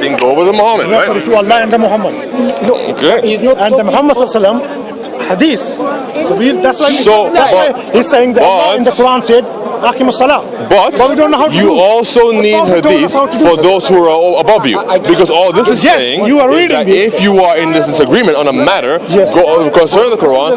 Then go with the Muhammad, right? To Allah and the Muhammad. No, Okay. he's not. And the Muhammad sallallahu alaihi wasallam hadith. So that's why. That's why he's saying that Allah in the Quran said, "Aqimus salah." But we don't know how to you do. also need hadith for those who are above you, because all this is saying you are is reading that this. if you are in this disagreement on a matter go concerning the Quran,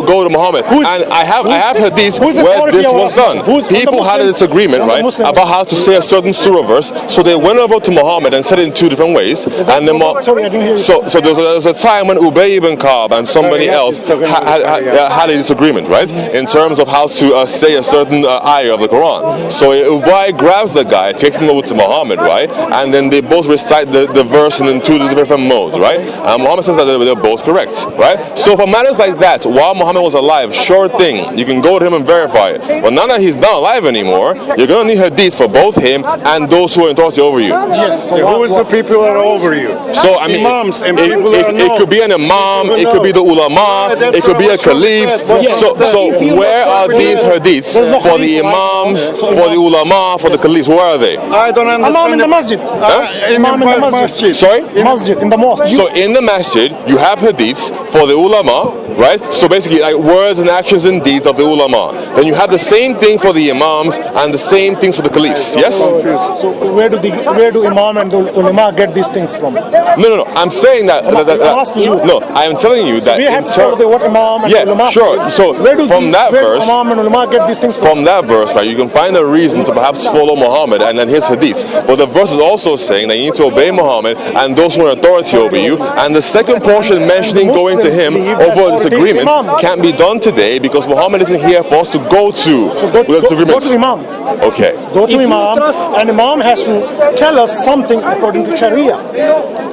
go to Muhammad. And I have hadith where this was done. People had a disagreement, right, about how to say a certain surah verse, so they went over to Muhammad and said it in two different ways. And then Sorry, I didn't hear you. so there was a time when Ubay ibn Ka'b and somebody else had a disagreement, right, in terms of how to say a certain ayah of the Quran. So Ubay grabs the guy, takes him over to Muhammad, right, and then they both recite the verse in two different modes, right. And Muhammad says that they're both correct, right. So for matters like that, while Muhammad was alive, sure thing, you can go to him and verify it. But now that he's not alive anymore, you're gonna need hadith for both him and those who are in authority over you. Yes. So Who is the people that are over you? So I mean, Imams and people that it could be an imam, it could be the ulama, it could be a caliph. So where are these hadiths for the imams, for the ulama, for the caliphs? Where are they? I don't understand. Imam in the masjid. Imam in the masjid. Sorry? Masjid in the mosque. So in the masjid, you have hadiths for the ulama, right? So basically, like words and actions and deeds of the ulama. Then you have the same thing for the imams and the same things for the caliphs. Yes? So where do Imam and ulama get these things from? No. I'm saying that. I'm asking you. No, I am telling you that. We have to follow what Imam and ulama sure. says. So where do verse, Imam and ulama get these things from that verse, right, you can find a reason to perhaps follow Muhammad and his hadith. But the verse is also saying that you need to obey Muhammad and those who are in authority over you. And the second portion mentioning going to him over a disagreement can't be done today because Muhammad isn't here for us to go to with disagreements. Go to Imam. Okay. Go to Imam, and Imam has to tell us something according to Sharia.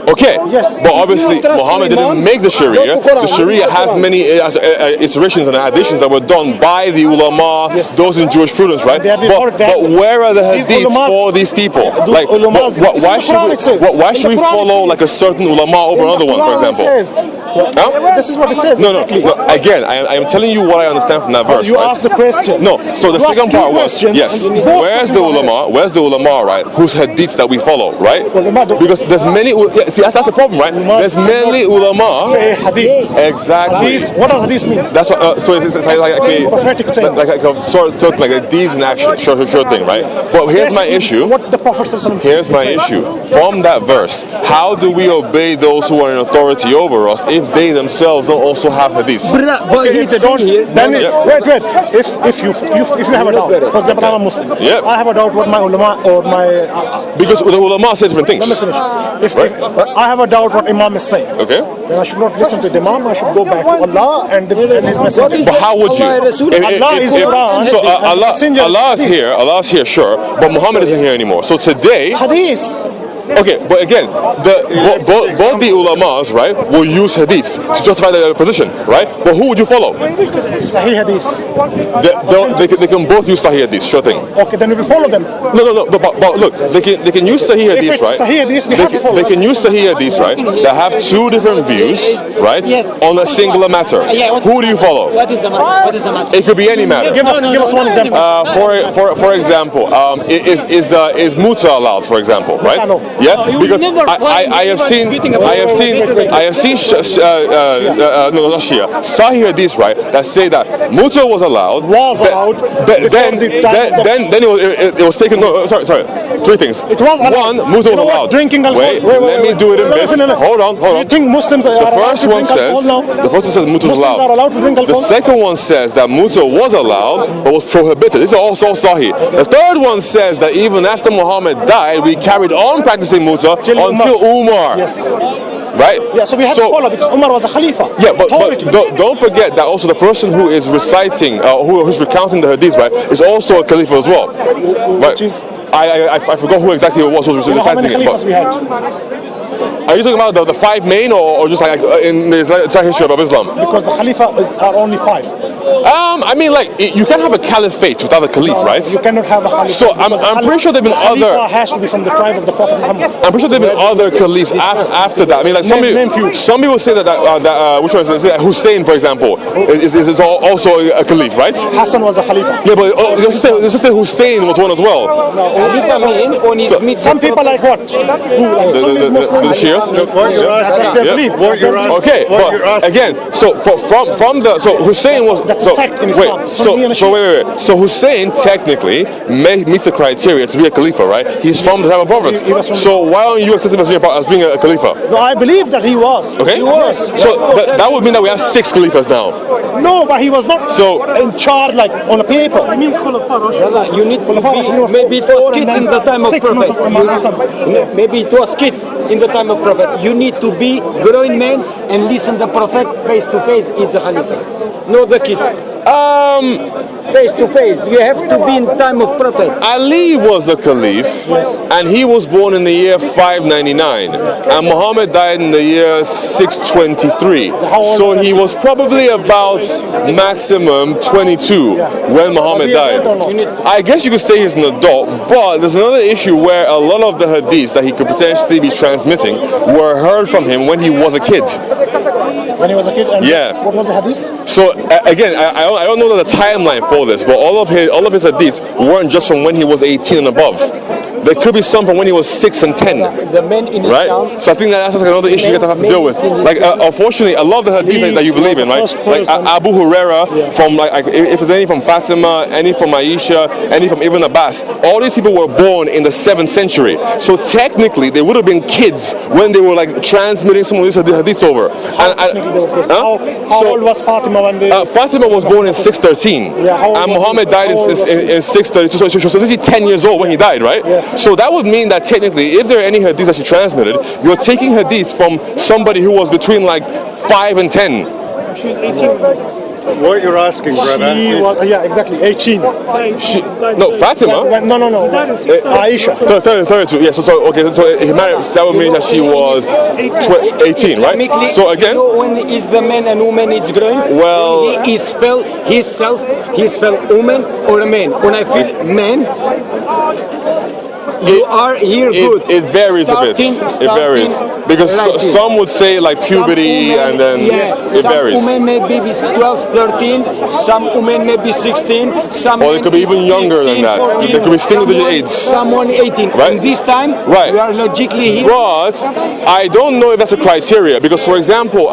Okay. Yes. But obviously, Muhammad didn't make the Sharia. The Sharia has many iterations and additions that were done by the ulama, those in Jewish prudence, right? But where are the hadiths for these people? Like, why should we follow like a certain ulama over another one, for example? This is what it says. No. Again, I am telling you what I understand from that verse. You right? asked the question. No. So the second part was yes. Where's the ulama, right? Whose hadiths that we follow, right? Because there's many. See, that's the problem, right? There's many ulama. Say hadith. Exactly. Hadith. What does hadith mean? That's what. So it's like a prophetic saying, like a sort of like a deeds in action, sure thing, right? But here's my issue. What the Prophet said. Here's my issue. From that verse, how do we obey those who are in authority over us if they themselves don't also have hadiths? Wait. If you have a doubt, for example, I'm a Muslim. Yep. I have a doubt what my ulama or my because the ulama say different things. let me finish. If I have a doubt what Imam is saying, Okay. then I should not listen to the Imam. I should go back to Allah and His Messenger. But how would you? Allah is Quran. So Allah is here. Allah is here, sure. But Muhammad isn't here anymore. So today. Hadith. Okay, but again, both the ulamas, right, will use hadiths to justify their position, right? But who would you follow? Sahih Hadith. They can both use Sahih hadith, sure thing. Okay, then we will follow them. No. But look, they can use Sahih If hadith, it's right? Sahih Hadith, we have to follow. They can use Sahih hadith, right? That have two different views, right, on a singular matter. Who do you follow? What is the matter? It could be any matter. Give us one example. For example, is muta allowed? For example, right? No. Yeah, because I have seen Sahih hadith, right, that say that muta was allowed. Then it was taken. No, sorry. Three things. It was allowed. One, muta was allowed. Drinking alcohol. Wait, let me do it in bits. Hold on. Do you think Muslims are allowed to drink alcohol now? The first one says muta was Muslims are allowed to drink The alcohol? second one says that muta was allowed but was prohibited. This is also Sahih. The third one says that even after Muhammad died, we carried on practicing muta until Umar. Yes. Right? Yeah, so we have to follow because Umar was a Khalifa. Yeah, but don't forget that also the person who is reciting, who's recounting the hadith, right, is also a Khalifa as well. Right? I forgot who exactly it was who was How many reciting it. Khalifas we had? Are you talking about the five main or just like in the entire history of Islam? Because the Khalifa are only 5. I mean, like, you can't have a caliphate without a caliph, right? You cannot have a Khalifa. So I'm pretty sure there've been other. Khalifa has to be from the tribe of the Prophet Muhammad. I'm pretty sure there've been other caliphs after that. I mean, like some people say that which one is it? Hussein, for example, is also a caliph, right? Hassan was a Khalifa. Yeah, but let's just say Hussein was one as well. Some people like what? The Shias. What you're asking. What you're asking. Okay, but again, so from the Hussein was That's a sect in Islam. wait. So Hussein technically meets the criteria to be a Khalifa, right? He's from the time of prophets. So why don't you accept him as being a Khalifa? No, I believe that he was. Okay. He was. So that would mean that we have 6 Khalifas now. No, but he was not in charge like on a paper. It means You need to be, maybe it was kids in the time of Prophet. Maybe it was kids in the time of Prophet. You need to be grown men and listen the Prophet face to face. It's a Khalifa. No the kids. Face to face. You have to be in time of Prophet. Ali was a Caliph, and he was born in the year 599, and Muhammad died in the year 623. So he was probably about maximum 22 when Muhammad died. I guess you could say he's an adult, but there's another issue where a lot of the hadiths that he could potentially be transmitting were heard from him when he was a kid. When he was a kid. And Yeah. What was the hadith? So again, I don't know the timeline for this, but all of his hadiths weren't just from when he was 18 and above. There could be some from when he was 6 and 10. The men in Right? Islam. So I think that's like another issue you have to deal with. Like, unfortunately, a lot of the hadiths that you believe in, right? Like Abu Huraira, from like if there's any from Fatima, any from Aisha, any from Ibn Abbas, all these people were born in the 7th century. So technically, they would have been kids when they were like transmitting some of these hadiths over. How old was Fatima when they... Fatima was born in 613, and Muhammad died in 632. So she was 10 years old when he died, right? So that would mean that technically, if there are any hadiths that she transmitted, you're taking hadiths from somebody who was between like 5 and 10. She was 18. What you're asking, brother. She was, yeah, exactly, 18. No, Fatima. No. Aisha. 32. Yeah. So he married. That would mean that she was 18, right? So again, you know when is the man and woman is growing? Well, when he is felt woman or a man. When I feel man, you are here good. It varies a bit. It varies because some would say like puberty, and then it varies. Some women may be 12, 13. Some women may be 16. Some Or it could be even younger than that. 14, There could be single-digit age. Someone 18. Right. And this time, Right. we are logically here. But I don't know if that's a criteria because, for example,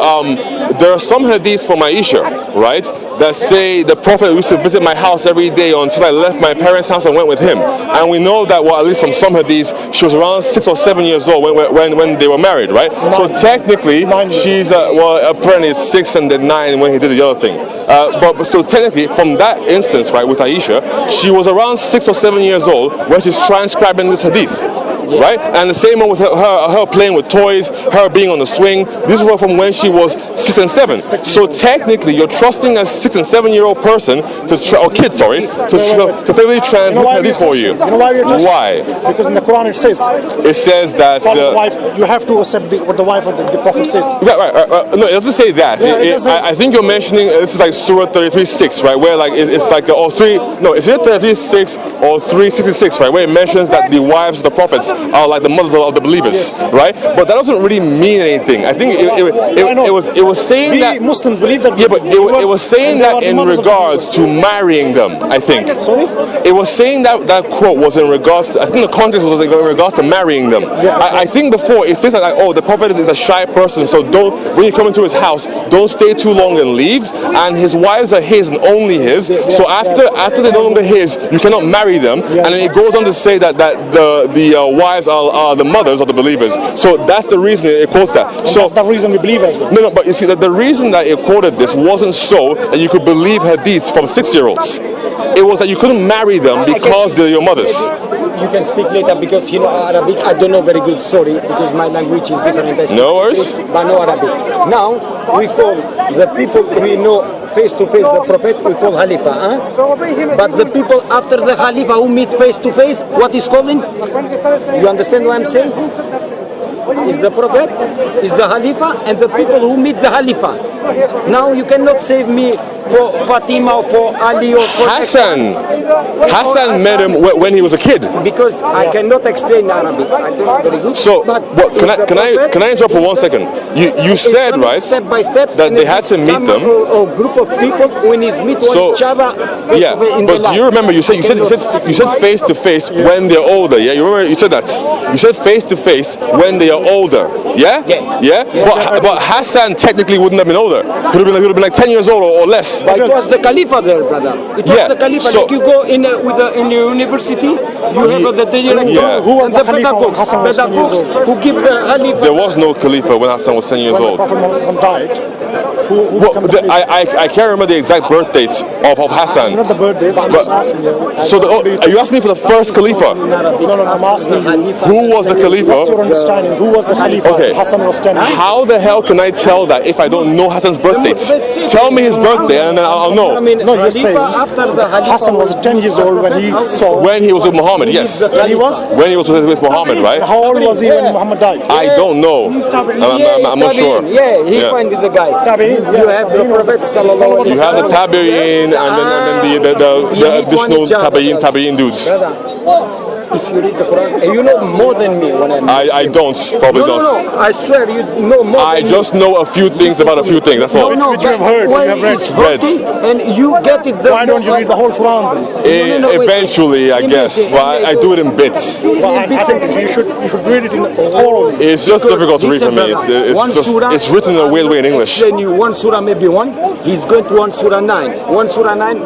there are some hadiths from Aisha, right, that say the Prophet used to visit my house every day until I left my parents' house and went with him. And we know that, well, at least from some hadiths, she was around 6 or 7 years old when they were married, right? So technically, she's apparently it's 6 and then 9 when he did the other thing. But so technically, from that instance, right, with Aisha, she was around 6 or 7 years old when she's transcribing this hadith. Right? And the same one with her playing with toys, her being on the swing. This was from when she was 6 and 7. So technically, you're trusting a 6 and 7 year old person to faithfully transmit hadith for you. You know why we're trusting? Why? Because in the Quran it says that the wife, you have to accept what the wife of the Prophet said. Right. No, it doesn't say that. I think you're mentioning this is like Surah 33:6, right? Where like it's like it's either 33:6 or 366, right? Where it mentions that the wives of the prophets are like the mothers of the believers, right? But that doesn't really mean anything. I think it was saying that Muslims believe that. Yeah, but it was saying that in regards to marrying them. I think. Sorry? It was saying that quote was in regards to, I think the context was in regards to marrying them. I think before it says like, oh, the prophet is a shy person, so when you come into his house, don't stay too long and leave. And his wives are his and only his. So after they're no longer his, you cannot marry them. And then it goes on to say that the wives are the mothers of the believers. So that's the reason it quotes that. So that's the reason we believe as well. No, but you see that the reason that it quoted this wasn't so that you could believe hadiths from 6-year-olds. It was that you couldn't marry them because they're your mothers. You can speak later because you know Arabic. I don't know very good, sorry, because my language is different. No worries. But no Arabic. Now we call the people we know face to face the Prophet, we call Khalifa. But the people after the Khalifa who meet face to face, what is calling? You understand what I'm saying? is the Prophet, is the Khalifa, and the people who meet the Khalifa. Now you cannot save me for Fatima or for Ali or for Hassan met him when he was a kid. because I cannot explain Arabic. I don't know very good. So, but can I interrupt for 1 second? You said, right, step by step that they had to meet them. A group of people when he's meet So, each other. yeah, but do you remember you said face to face when they're older? Yeah, you remember you said that. You said face to face when they are older. Yeah, Yeah. But Hassan technically wouldn't have been older. He would have been like 10 years old or less. But it was the Khalifa there, brother. It was Yeah, the Khalifa. so- Like you go in in the university, you have the director Yeah. Who was and the the Khalifa when pedagogues, Hassan was 10 years old? who give the Khalifa. There was no Khalifa when Hassan was 10 years When the old. Prophet Muhammad died, who Well, became the Khalifa? I can't remember the exact birth dates of Hassan. Not the birthday, but I'm just asking you. So are you asking me for the first Khalifa? No, I'm asking you. Who was the What's Khalifa? your understanding? Who was the Khalifa? Okay. Hassan was 10 years old. How the hell can I tell that if I don't know Hassan's birth dates? Tell me his birthday and then I'll I know. mean, No, you're Khalifa saying after the Khalifa Hassan was 10 years old when he saw. When he was with Muhammad, yes. When he was? When he was with Muhammad, right? How old was he when Muhammad died? I don't know. I'm not sure. Yeah, he find the guy. Tabi'in, You yeah. have the Prophet sallallahu alaihi You have the Tabi'in and then the additional Tabi'in dudes. If you read the Quran, you know more than me when I'm I don't, probably No, don't. I swear you know more I than just know a few things about a few things, that's all. No, Which you have heard, when you have read. it's hurting and you get it. Why don't you read the whole Quran then? wait. Eventually, I guess. But I do it in bits. Well, I think you should read it in orally. It's just difficult to read for Listen, me. brother, one surah, It's written in a weird way in English. Explain you one surah, maybe one. He's going to one surah 9. One surah 9,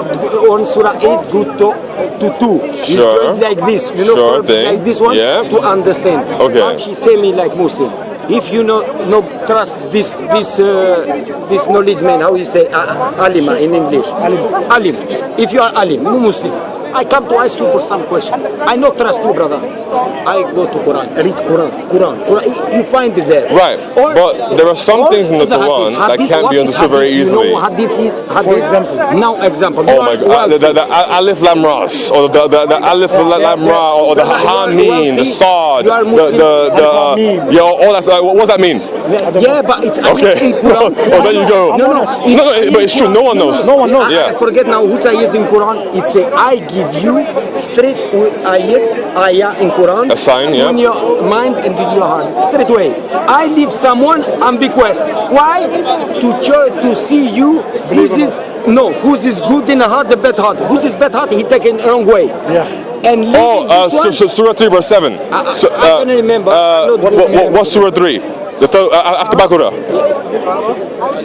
one surah 8, go to 2. He's Sure. doing like this. You know, Sure curves thing. like this one Yeah. to understand. Okay. But he say me like Muslim. If you no trust this knowledge man, how you say alima in English? Alim. If you are alim, no Muslim, I come to ask you for some question. I not trust you, brother. I go to Quran, read Quran. You find it there. Right. But there are some or things in the Quran that hadith, can't be what is understood very hadith? easily. You know what hadith is? Hadith. For example. Now example. Oh my God, the Alif Lam Ras, or the Alif Lam Ra, or the Hameen, the Sad, You are Muslim. yeah, all that. What does that mean? Yeah, but it's Okay. in Quran. Oh, there you go. No, But it's true. No one knows. No one knows. Yeah. I forget now which ayat in Quran. It say I give you straight ayah in Quran. A sign, yeah. In your mind and in your heart. Straight away. I leave someone ambiguous. Why? To see you who's is good in the heart, the bad heart. Who's is bad heart, he taken wrong way. Yeah. And leaving this one, Surah 3 verse 7. I don't remember. What's Surah 3? After Baqarah.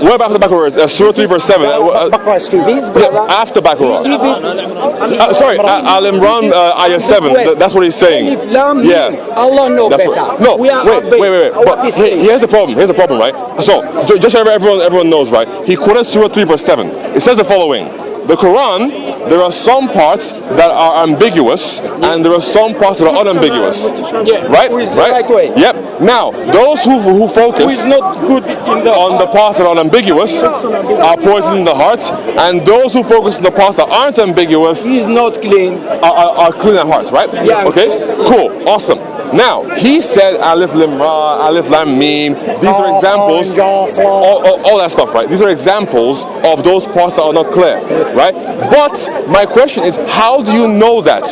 What about after Baqarah? Surah 3 verse 7. Baqarah is true. this brother, After Baqarah. leave it. Sorry, Al Imran ayah 7. That's what he's saying. Alif Lam Yeah. Mim. Allah know That's better. what, no, we are wait. But here's the problem. Here's the problem, right? So, just so everyone knows, right? He quoted Surah 3 verse 7. It says the following. The Quran, there are some parts that are ambiguous, and there are some parts that are unambiguous. Yeah. Right? Who is the right way? Yep. Now, those who focus Who is not good in the on the parts that are unambiguous are poisoning the heart, and those who focus on the parts that aren't ambiguous He is not clean. are clean at hearts, right? Yeah. Okay, cool, awesome. Now, he said Alif Lam Ra, Alif Lam Mim. These are examples, all that stuff, right? These are examples of those parts that are not clear, right? But my question is, how do you know that?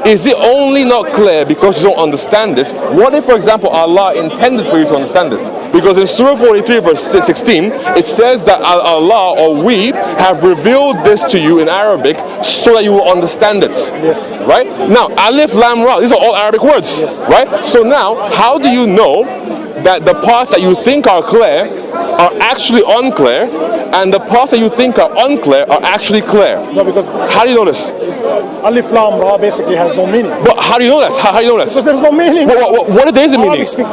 Is it only not clear because you don't understand it? What if, for example, Allah intended for you to understand it? Because in Surah 43 verse 16, it says that Allah or we have revealed this to you in Arabic so that you will understand it. Yes. Right? Now, Alif Lam Ra, these are all Arabic words. Right? So now, how do you know that the parts that you think are clear are actually unclear, and the parts that you think are unclear are actually clear? No, because How do you know this? Alif Lam Ra basically has no meaning. But how do you know that? How do you know Because that? there's no meaning. What is the meaning? Arabic speaker.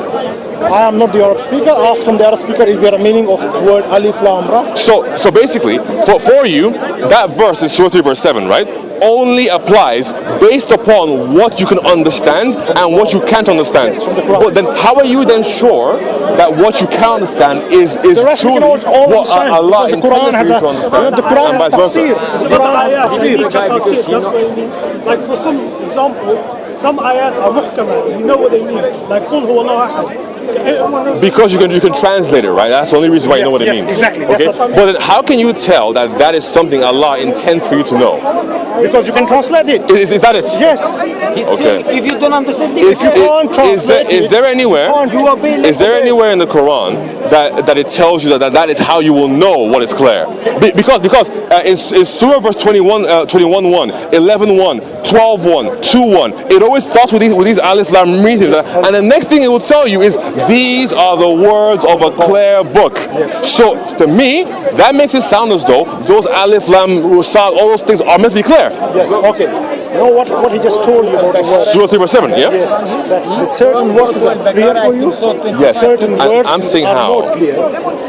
I am not the Arab speaker. Ask from the Arab speaker, is there a meaning of word Alif Lam Ra? So basically, for you, that verse in Surah 3 verse 7, right, only applies based upon what you can understand and what you can't understand. Yes, from the Quran. But then how are you then sure that what you can understand is The rest we truly can all what understand. Allah Because the intended Quran for has you a, to understand? the Quran and has vice versa. tafsir. The Quran has tafsir. That's what it means. Like for some example, some ayat are muhkama, you know what they mean. Like قل هو الله أحد. Because you can translate it, right? That's the only reason why you know what it Yes, means. exactly. Okay. That's what- But then how can you tell that that is something Allah intends for you to know? Because you can translate it. Is that it? Yes. He's Okay. saying, if you don't understand Is, it, is there anywhere? you obey. Is there anywhere in the Quran that it tells you that is how you will know what is clear? Because in Surah verse 21:1, 11:1, 12:1, 2:1, it always starts with these alif lam mim, and the next thing it will tell you is these are the words of a clear book. So to me, that makes it sound as though those alif lam rusal, all those things are meant to be clear. Yes. Okay. You know what he just told you about the word? Surah 3 verse 7, yeah. Yes. That the certain words are clear for you. Yes. Certain And words I'm saying are how. not clear.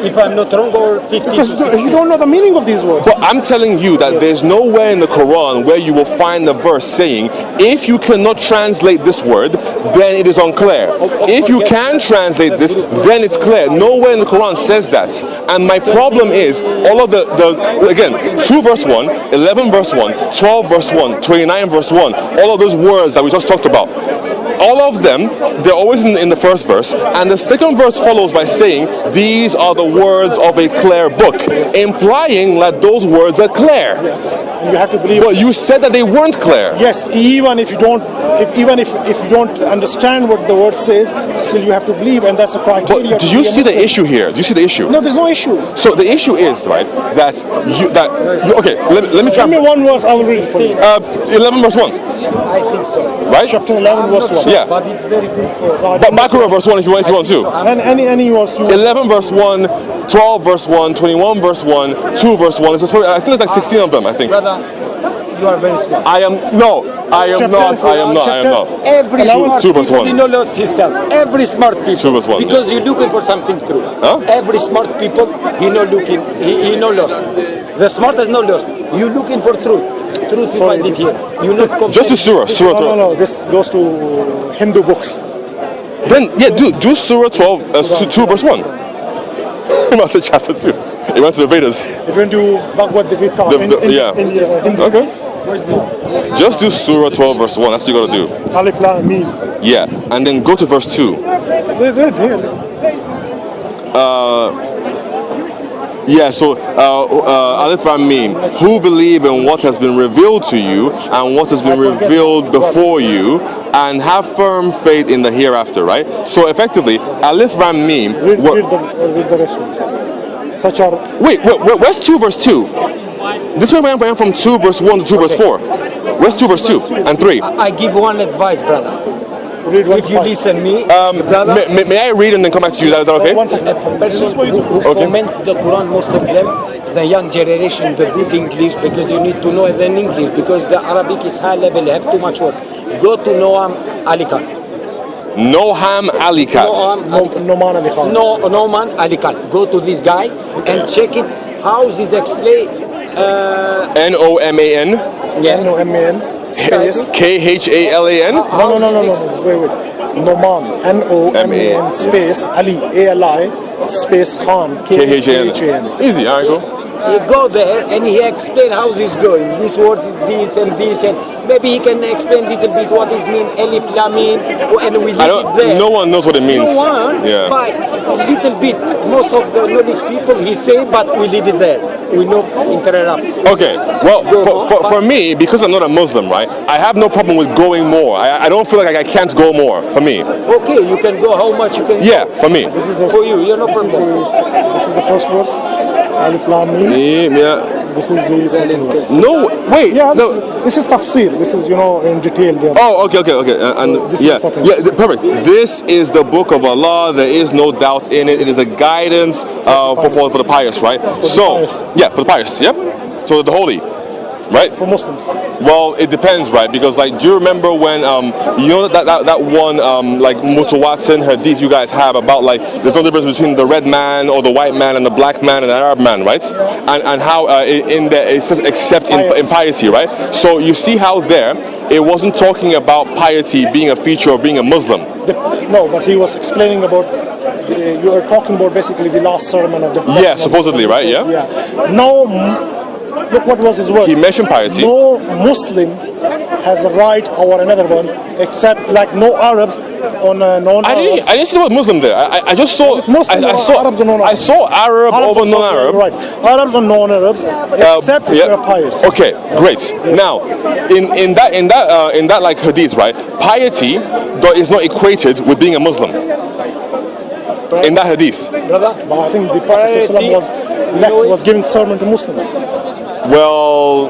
If I'm not wrong, or 50 Because to 60. you don't know the meaning of these words. But I'm telling you that there's nowhere in the Quran where you will find the verse saying, if you cannot translate this word, then it is unclear. If you can translate this, then it's clear. Nowhere in the Quran says that. And my problem is, all of the again, 2 verse 1, 11 verse 1, 12 verse 1, 29 verse 1, all of those words that we just talked about, all of them, they're always in the first verse, and the second verse follows by saying, these are the words of a clear book, implying that those words are clear. Yes. And you have to believe. But you said that they weren't clear. Yes, even if you don't, if you don't understand what the word says, still you have to believe, and that's a criteria. But do you see the issue here? Do you see the issue? No, there's no issue. So the issue is, right, that okay, let me try. Give me one verse, I will read it for you. 11 verse 1, I think so. right? Chapter 11, verse 1. Yeah. But it's very good for. But Baqarah verse 1 if you want to. And any verse you 11 verse 1, 12 verse 1, 21 verse 1, 2 verse 1. I think there's like 16 of them, I think. Brother, you are very smart. I am not. Every smart 2 verse people, 1. he know lost himself. Every smart people. 2 verse 1, Because you're looking for something true. Huh? Every smart people, he no looking, he no lost. The smartest no lost. You looking for truth. Truth you find it here. You not compare. Just to Surah 12. No, this goes to Hindu books. Then, yeah, do Surah 12, 2 verse 1. That's the chapter 2. It went to the Vedas. It went to Bhagavad Gita. Yeah. Hindu. Okay. Just do Surah 12 verse 1. That's what you gotta do. Alif Lam Mim. Yeah. And then go to verse 2. Wait, here. Yeah, so Alif Lam Mim, who believe in what has been revealed to you and what has been revealed before you, and have firm faith in the hereafter, right? So effectively, Alif Lam Mim. Read the rest of it. Such are. Wait, where's 2 verse 2? This one went from 2 verse 1 to 2 verse 4. Where's 2 verse 2 and 3? I give one advice, brother. Read one If you five. listen me, brother. May I read and then come back to you? Is that okay? One second. A person who comments the Quran, most of them, the young generation, the good English, because you need to know the English, because the Arabic is high level, have too much words. Go to Noam Ali Khan. Noam Ali Katz. Noman Ali Khan. Noman Ali Khan. Go to this guy and check it. How is explained? Noman N-O-M-A-N. Space. Khalan. No. Wait. Noman. N-O-M-A-N. Space. Ali. A-L-I. Space Khan. K-H-A-N. Easy, alright, go. He go there and he explain how this going. This words is this and this, and maybe he can explain little bit what is mean Alif Lam Mim, and we leave it there. No one knows what it means. No one, Yeah. but little bit. Most of the knowledge people he say, but we leave it there. We no interrupt. Okay, well, for me, because I'm not a Muslim, right, I have no problem with going more. I don't feel like I can't go more, for me. Okay, you can go how much you can. Yeah, for me. This is the. For you, no this is problem. This is the first verse. Alif Lam Mim. Yeah. This is the second verse. No, wait. Yeah, No. this is tafsir. This is, in detail there. Oh, okay. And this is yeah, the second. perfect. This is the book of Allah. There is no doubt in it. It is a guidance for the pious, right? pious. Yeah, for the pious. Yep. So the holy, right? For Muslims. Well, it depends, right? Because do you remember when that one like mutawatir hadith you guys have about there's no difference between the red man or the white man and the black man and the Arab man, right? And how in there it says except in piety, right? So you see how there it wasn't talking about piety being a feature of being a Muslim. No, but he was explaining about. You are talking about basically the last sermon of the. Yeah, supposedly, right? Yeah. Yeah. No. Look what was his word. He mentioned piety. No Muslim has a right or another one, except no Arabs on non-Arabs. I didn't see the word Muslim there. I just saw Muslim I or saw Arabs or non-Arabs? I saw Arab Arabs over are non-Arab. Right. Arabs and non-Arabs, except if yeah. they're pious. Okay, great. Now, in that like hadith, right? Piety is not equated with being a Muslim. In that hadith. Brother, But I think the Prophet was giving sermon to Muslims. Well,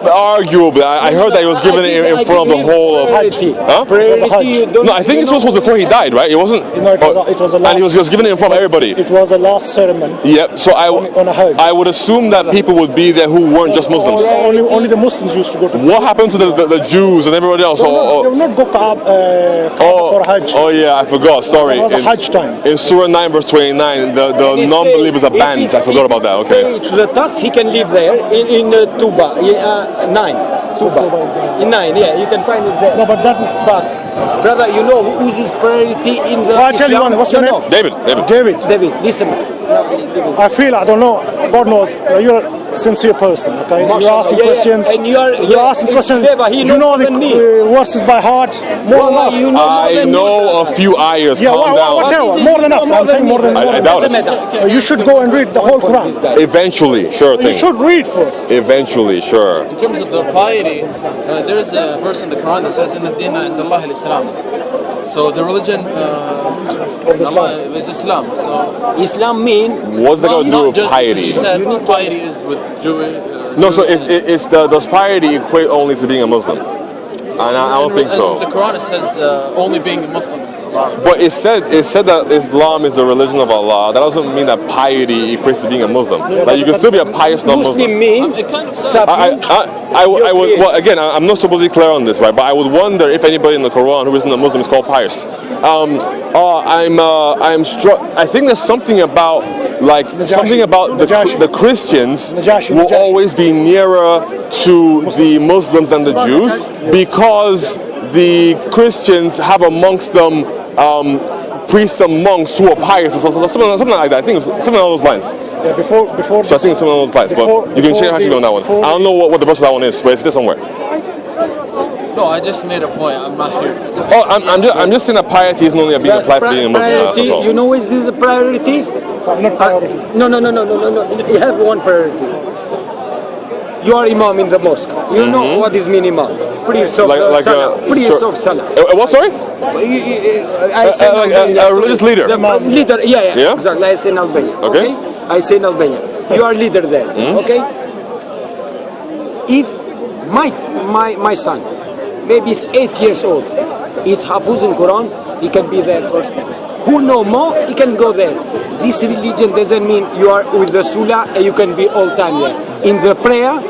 arguably, I heard that he was given it in front of the whole of priority. Huh? Priority, No, I think this was before he died, right? It wasn't. No, it was a last, and he was given it in front of everybody. It was a last sermon. Yeah. So on a Hajj. I would assume that people would be there who weren't just Muslims. Only the Muslims used to go to. What happened to the Jews and everybody else? They will not go for Hajj. Oh yeah, I forgot. Sorry. It was a Hajj time. In Surah 9 verse 29, the non-believers are banned. I forgot about that. Okay. To the tax, he can live there in Tuba, 9. Tuba. In 9, yeah, you can find it there. No, but that. But, brother, you know who's his priority in the I'll tell you one. What's your name? David. David. David, listen. I feel, I don't know, God knows, you're a sincere person, okay? You're asking questions. And you're asking questions. He You know the than me. verses by heart more than us. You know more I than know a few ayahs. Yeah, Calm down. whatever, more than us. I'm saying more than I doubt it. You should go and read the whole Quran. Eventually, sure You thing. should read first. Eventually, sure. In terms of the piety, there is a verse in the Quran that says, "Inna ad-dina 'inda Allah al-Islam." So the religion of Allah is Islam. So Islam mean What's that got to do not with just piety? you said piety is with Jewish. No, so does piety equate only to being a Muslim? And I don't think so. The Quran says only being a Muslim is allowed. But it said that Islam is the religion of Allah. That doesn't mean that piety equates to being a Muslim. Like you can still be a pious non-Muslim. Muslim mean It kind of I would, well, again, I'm not supposed to be clear on this, right? But I would wonder if anybody in the Quran who isn't a Muslim is called pious. I'm struck. I think there's something about the Christians will always be nearer to the Muslims than the Jews because the Christians have amongst them priests and monks who are pious, so something like that. I think it's something along those lines. Yeah, before. So I think it's something along those lines. But you can change actually on that one. I don't know what the verse of that one is, but it's there somewhere. no. I just made a point. I'm not here. Oh, I'm just saying that piety isn't only being applied to being a Muslim. priority, That's all. you know is the priority? Not priority. No. You have one priority. You are imam in the mosque. You know what is mean imam? Prayers of salah. Prayers of salah. What, sorry? I say like Albania, a religious leader. The leader, yeah, Yeah? exactly. I say in Albania. Okay. I say in Albania. You are leader there. Okay. If my son, maybe he's 8 years old, he's Hafuz in Quran, he can be there first. Who know more, he can go there. This religion doesn't mean you are with the Sulah and you can be all time there. In the prayer,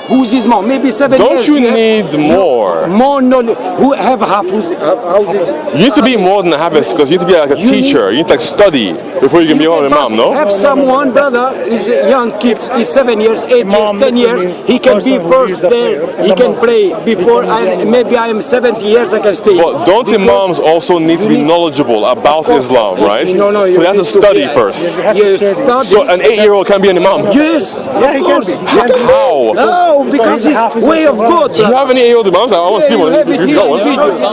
who's his mom? Maybe 7 years. Don't you need more? More knowledge. Who have Hafuz houses? You need to be more than a hafiz because you need to be like a teacher. You need to like study before you can be an imam, no? Have someone, brother, is young kids, is 7 years, 8 Imam years, 10 years, he can be person who first leads the there, prayer he in the can mosque. pray before, and maybe I am 70 years, I can stay. But don't Because imams also need to be knowledgeable about Islam, right? No, So you they have to need to study be- first. You study. So an 8-year-old can be an imam. Yes, Yeah, he of can course. be. How? No, because he's a it's Hafiz way of of Quran. God. Do you have any 8-year-old imams? I want to see You one. have it If you here got on one.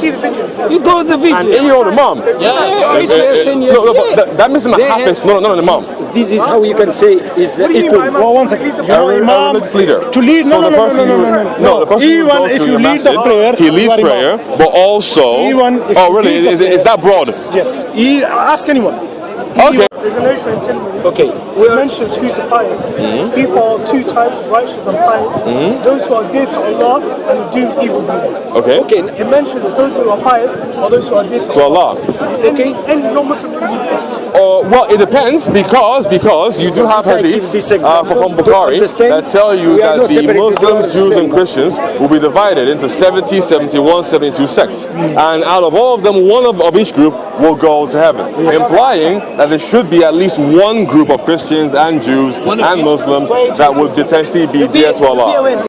video. You go the An video. 8-year-old imam. Yeah. 8 years, 10 years. No, but that means I'm a They hafiz, have- not an imam. This is how you can say it's equal. Well, one second. You know, A imam religious leader. to lead. No, So no, the no, person no, no, who- no, no, No, the person who Even goes if to you your lead the masjid, prayer, he you leads are imam. prayer, but also. Even if Oh, you really? lead the Is that broad? Yes. Ask anyone. Okay. There's a notion in Tirmidhi. Okay. It mentions who's the pious. People are two types, righteous and pious. Those who are dear to Allah and who do evil deeds. Okay. Okay. It mentions that those who are pious are those who are dear to To Allah. Okay. Any non-Muslim religion. Well, it depends because you do have If I give hadith this example, from to Bukhari understand, that tell you we are that not the separated, we are Muslims, the Jews, same. and Christians will be divided into 70, 71, 72 sects. And out of all of them, one of each group will go to heaven. Implying that there should be at least one group of Christians and Jews One of and each. Muslims that would potentially be dear to Allah.